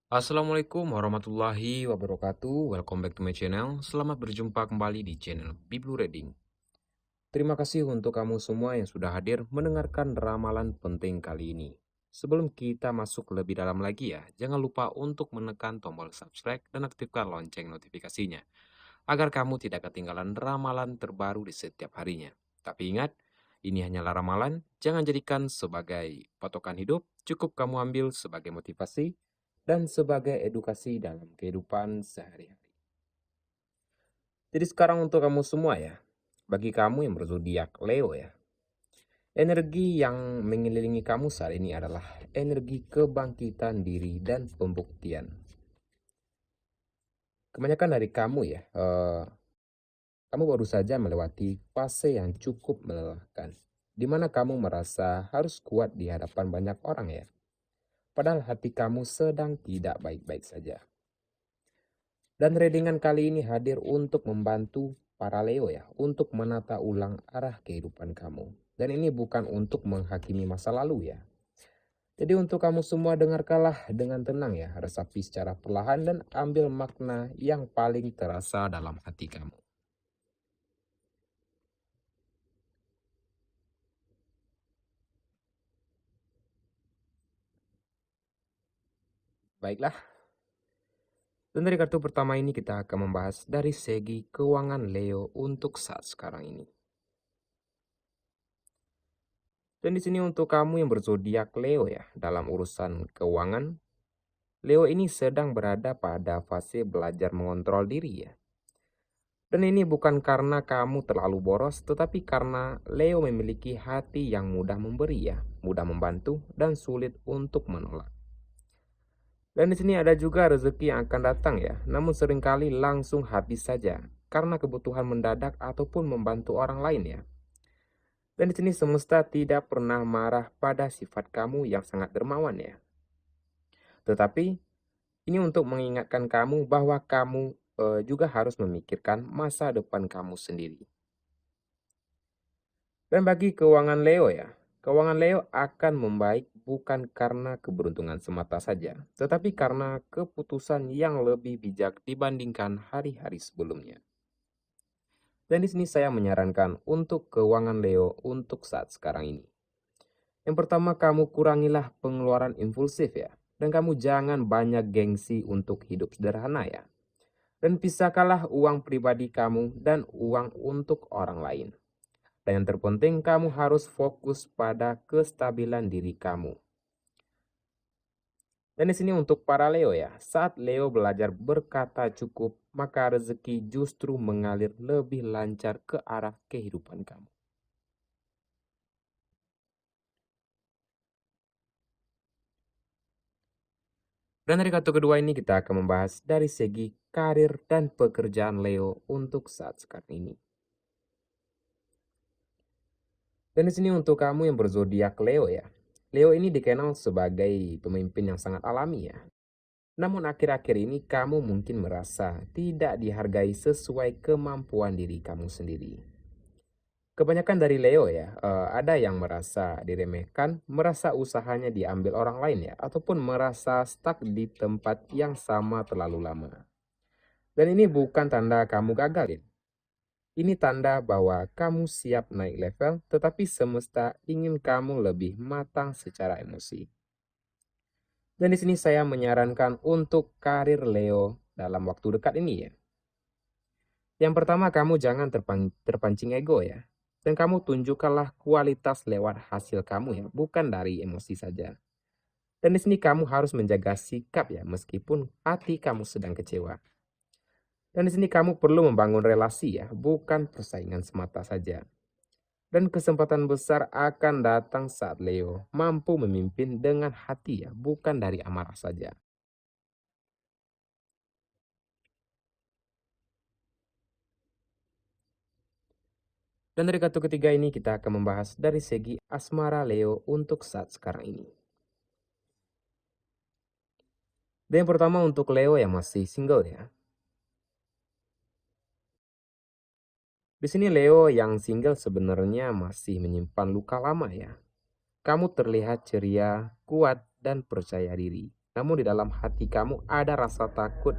Assalamualaikum warahmatullahi wabarakatuh. Welcome back to my channel. Selamat berjumpa kembali di channel Biblu Reading. Terima kasih untuk kamu semua yang sudah hadir mendengarkan ramalan penting kali ini. Sebelum kita masuk lebih dalam lagi ya, jangan lupa untuk menekan tombol subscribe dan aktifkan lonceng notifikasinya, agar kamu tidak ketinggalan ramalan terbaru di setiap harinya. Tapi ingat, ini hanyalah ramalan, jangan jadikan sebagai patokan hidup, cukup kamu ambil sebagai motivasi dan sebagai edukasi dalam kehidupan sehari-hari. Jadi sekarang untuk kamu semua ya, bagi kamu yang berzodiak Leo ya, energi yang mengelilingi kamu saat ini adalah energi kebangkitan diri dan pembuktian. Kebanyakan dari kamu ya, kamu baru saja melewati fase yang cukup melelahkan, di mana kamu merasa harus kuat di hadapan banyak orang ya, padahal hati kamu sedang tidak baik-baik saja. Dan readingan kali ini hadir untuk membantu para Leo ya, untuk menata ulang arah kehidupan kamu. Dan ini bukan untuk menghakimi masa lalu ya. Jadi untuk kamu semua dengarkanlah dengan tenang ya, resapi secara perlahan dan ambil makna yang paling terasa dalam hati kamu. Baiklah, dan dari kartu pertama ini kita akan membahas dari segi keuangan Leo untuk saat sekarang ini. Dan di sini untuk kamu yang berzodiak Leo ya, dalam urusan keuangan, Leo ini sedang berada pada fase belajar mengontrol diri ya. Dan ini bukan karena kamu terlalu boros, tetapi karena Leo memiliki hati yang mudah memberi ya, mudah membantu dan sulit untuk menolak. Dan di sini ada juga rezeki yang akan datang ya, namun seringkali langsung habis saja karena kebutuhan mendadak ataupun membantu orang lain ya. Dan di sini semesta tidak pernah marah pada sifat kamu yang sangat dermawan ya. Tetapi ini untuk mengingatkan kamu bahwa kamu juga harus memikirkan masa depan kamu sendiri. Dan bagi keuangan Leo ya, keuangan Leo akan membaik bukan karena keberuntungan semata saja, tetapi karena keputusan yang lebih bijak dibandingkan hari-hari sebelumnya. Dan di sini saya menyarankan untuk keuangan Leo untuk saat sekarang ini. Yang pertama, kamu kurangilah pengeluaran impulsif ya, dan kamu jangan banyak gengsi untuk hidup sederhana ya. Dan pisahkanlah uang pribadi kamu dan uang untuk orang lain. Dan yang terpenting, kamu harus fokus pada kestabilan diri kamu. Dan di sini untuk para Leo ya, saat Leo belajar berkata cukup, maka rezeki justru mengalir lebih lancar ke arah kehidupan kamu. Dan dari kartu kedua ini kita akan membahas dari segi karir dan pekerjaan Leo untuk saat sekarang ini. Dan di sini untuk kamu yang berzodiak Leo ya. Leo ini dikenal sebagai pemimpin yang sangat alami ya. Namun akhir-akhir ini kamu mungkin merasa tidak dihargai sesuai kemampuan diri kamu sendiri. Kebanyakan dari Leo ya, ada yang merasa diremehkan, merasa usahanya diambil orang lain ya, ataupun merasa stuck di tempat yang sama terlalu lama. Dan ini bukan tanda kamu gagal ya. Ini tanda bahwa kamu siap naik level, tetapi semesta ingin kamu lebih matang secara emosi. Dan di sini saya menyarankan untuk karir Leo dalam waktu dekat ini ya. Yang pertama, kamu jangan terpancing ego ya. Dan kamu tunjukkanlah kualitas lewat hasil kamu ya, bukan dari emosi saja. Dan di sini kamu harus menjaga sikap ya, meskipun hati kamu sedang kecewa. Dan di sini kamu perlu membangun relasi ya, bukan persaingan semata saja. Dan kesempatan besar akan datang saat Leo mampu memimpin dengan hati ya, bukan dari amarah saja. Dan dari kartu ketiga ini kita akan membahas dari segi asmara Leo untuk saat sekarang ini. Dan yang pertama untuk Leo yang masih single ya. Di sini Leo yang single sebenarnya masih menyimpan luka lama ya. Kamu terlihat ceria, kuat, dan percaya diri. Namun di dalam hati kamu ada rasa takut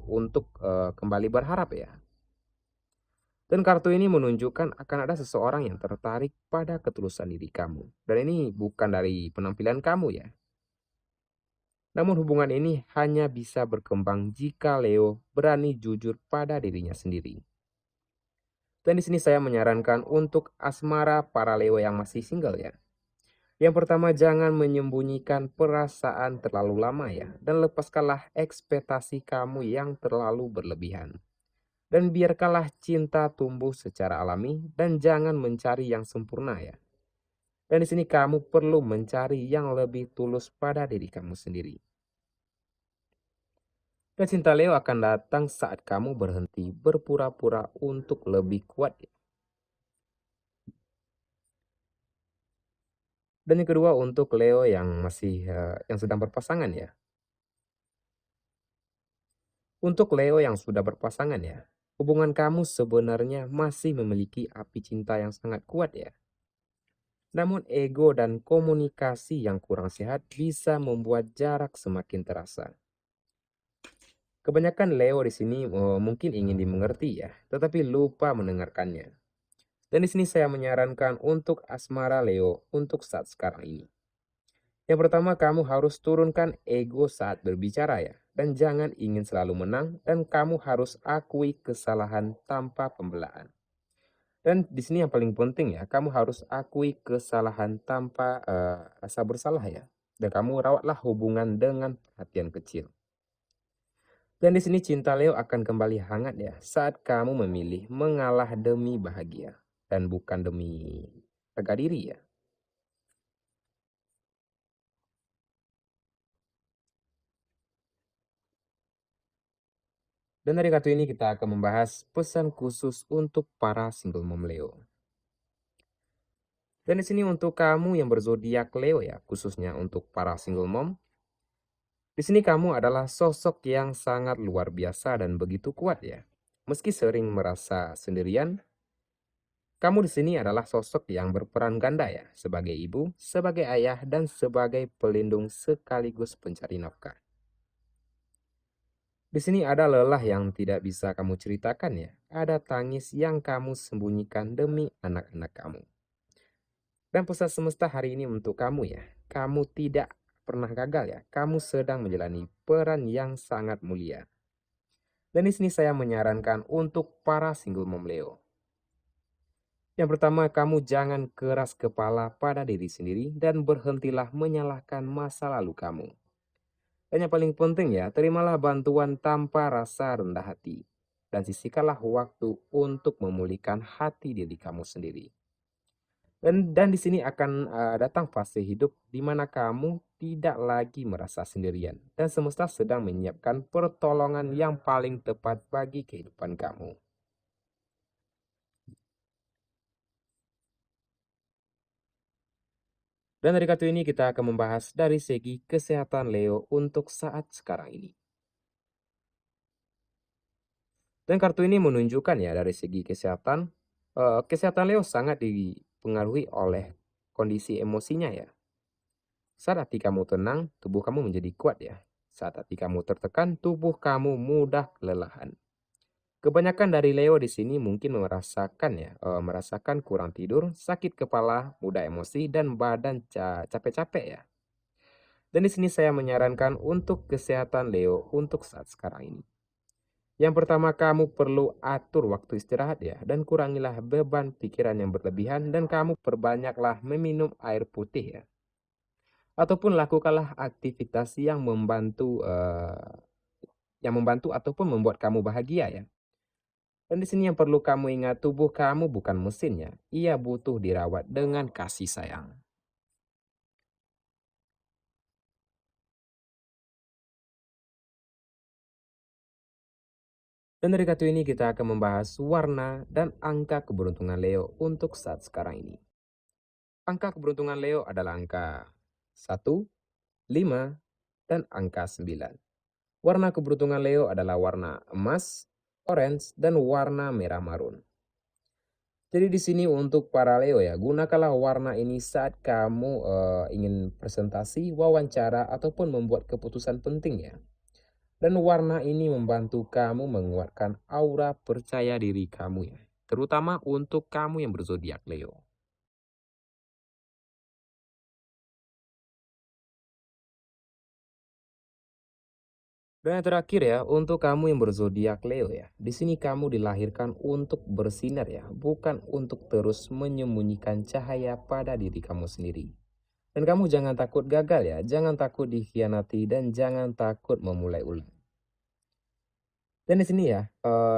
untuk kembali berharap ya. Dan kartu ini menunjukkan akan ada seseorang yang tertarik pada ketulusan diri kamu. Dan ini bukan dari penampilan kamu ya. Namun hubungan ini hanya bisa berkembang jika Leo berani jujur pada dirinya sendiri. Dan di sini saya menyarankan untuk asmara para Leo yang masih single ya. Yang pertama, jangan menyembunyikan perasaan terlalu lama ya, dan lepaskanlah ekspektasi kamu yang terlalu berlebihan. Dan biarkanlah cinta tumbuh secara alami dan jangan mencari yang sempurna ya. Dan di sini kamu perlu mencari yang lebih tulus pada diri kamu sendiri. Dan cinta Leo akan datang saat kamu berhenti berpura-pura untuk lebih kuat ya. Dan yang kedua untuk Leo yang sedang berpasangan ya. Untuk Leo yang sudah berpasangan ya, hubungan kamu sebenarnya masih memiliki api cinta yang sangat kuat ya. Namun ego dan komunikasi yang kurang sehat bisa membuat jarak semakin terasa. Kebanyakan Leo di sini mungkin ingin dimengerti ya, tetapi lupa mendengarkannya. Dan di sini saya menyarankan untuk asmara Leo untuk saat sekarang ini. Yang pertama, kamu harus turunkan ego saat berbicara ya. Dan jangan ingin selalu menang dan kamu harus akui kesalahan tanpa pembelaan. Dan di sini yang paling penting ya, kamu harus akui kesalahan tanpa rasa bersalah ya. Dan kamu rawatlah hubungan dengan perhatian kecil. Dan di sini cinta Leo akan kembali hangat ya saat kamu memilih mengalah demi bahagia dan bukan demi harga diri ya. Dan dari kartu ini kita akan membahas pesan khusus untuk para single mom Leo. Dan di sini untuk kamu yang berzodiak Leo ya, khususnya untuk para single mom, di sini kamu adalah sosok yang sangat luar biasa dan begitu kuat ya. Meski sering merasa sendirian, kamu di sini adalah sosok yang berperan ganda ya, sebagai ibu, sebagai ayah, dan sebagai pelindung sekaligus pencari nafkah. Di sini ada lelah yang tidak bisa kamu ceritakan ya, ada tangis yang kamu sembunyikan demi anak-anak kamu. Dan pesan semesta hari ini untuk kamu ya, kamu tidak pernah gagal ya, kamu sedang menjalani peran yang sangat mulia. Dan di sini saya menyarankan untuk para single mom Leo. Yang pertama, kamu jangan keras kepala pada diri sendiri dan berhentilah menyalahkan masa lalu kamu. Dan yang paling penting ya, terimalah bantuan tanpa rasa rendah hati. Dan sisihkanlah waktu untuk memulihkan hati diri kamu sendiri. Dan di sini akan datang fase hidup di mana kamu tidak lagi merasa sendirian. Dan semesta sedang menyiapkan pertolongan yang paling tepat bagi kehidupan kamu. Dan dari kartu ini kita akan membahas dari segi kesehatan Leo untuk saat sekarang ini. Dan kartu ini menunjukkan ya dari segi kesehatan, kesehatan Leo sangat dipengaruhi oleh kondisi emosinya ya. Saat hati kamu tenang, tubuh kamu menjadi kuat ya. Saat hati kamu tertekan, tubuh kamu mudah kelelahan. Kebanyakan dari Leo di sini mungkin merasakan kurang tidur, sakit kepala, mudah emosi, dan badan capek-capek ya. Dan di sini saya menyarankan untuk kesehatan Leo untuk saat sekarang ini. Yang pertama, kamu perlu atur waktu istirahat ya, dan kurangilah beban pikiran yang berlebihan, dan kamu perbanyaklah meminum air putih ya. Ataupun lakukanlah aktivitas yang membantu ataupun membuat kamu bahagia ya. Dan di sini yang perlu kamu ingat, tubuh kamu bukan mesin ya. Ia butuh dirawat dengan kasih sayang. Dan dari kartu ini kita akan membahas warna dan angka keberuntungan Leo untuk saat sekarang ini. Angka keberuntungan Leo adalah angka 1, 5, dan angka 9. Warna keberuntungan Leo adalah warna emas, orange, dan warna merah marun. Jadi di sini untuk para Leo ya, gunakanlah warna ini saat kamu ingin presentasi, wawancara, ataupun membuat keputusan penting ya. Dan warna ini membantu kamu menguatkan aura percaya diri kamu ya, terutama untuk kamu yang berzodiak Leo. Dan yang terakhir ya, untuk kamu yang berzodiak Leo ya, di sini kamu dilahirkan untuk bersinar ya, bukan untuk terus menyembunyikan cahaya pada diri kamu sendiri. Dan kamu jangan takut gagal ya, jangan takut dikhianati, dan jangan takut memulai ulang. Dan di sini ya,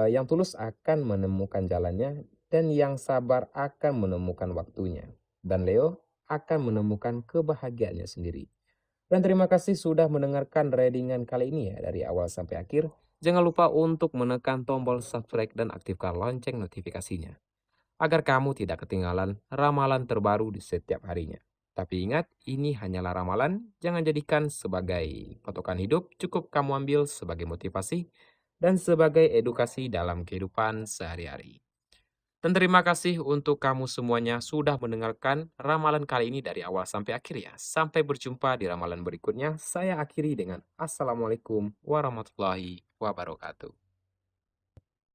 yang tulus akan menemukan jalannya, dan yang sabar akan menemukan waktunya. Dan Leo akan menemukan kebahagiaannya sendiri. Dan terima kasih sudah mendengarkan readingan kali ini ya, dari awal sampai akhir. Jangan lupa untuk menekan tombol subscribe dan aktifkan lonceng notifikasinya, agar kamu tidak ketinggalan ramalan terbaru di setiap harinya. Tapi ingat, ini hanyalah ramalan, jangan jadikan sebagai patokan hidup, cukup kamu ambil sebagai motivasi dan sebagai edukasi dalam kehidupan sehari-hari. Dan terima kasih untuk kamu semuanya sudah mendengarkan ramalan kali ini dari awal sampai akhir ya. Sampai berjumpa di ramalan berikutnya. Saya akhiri dengan Assalamualaikum warahmatullahi wabarakatuh.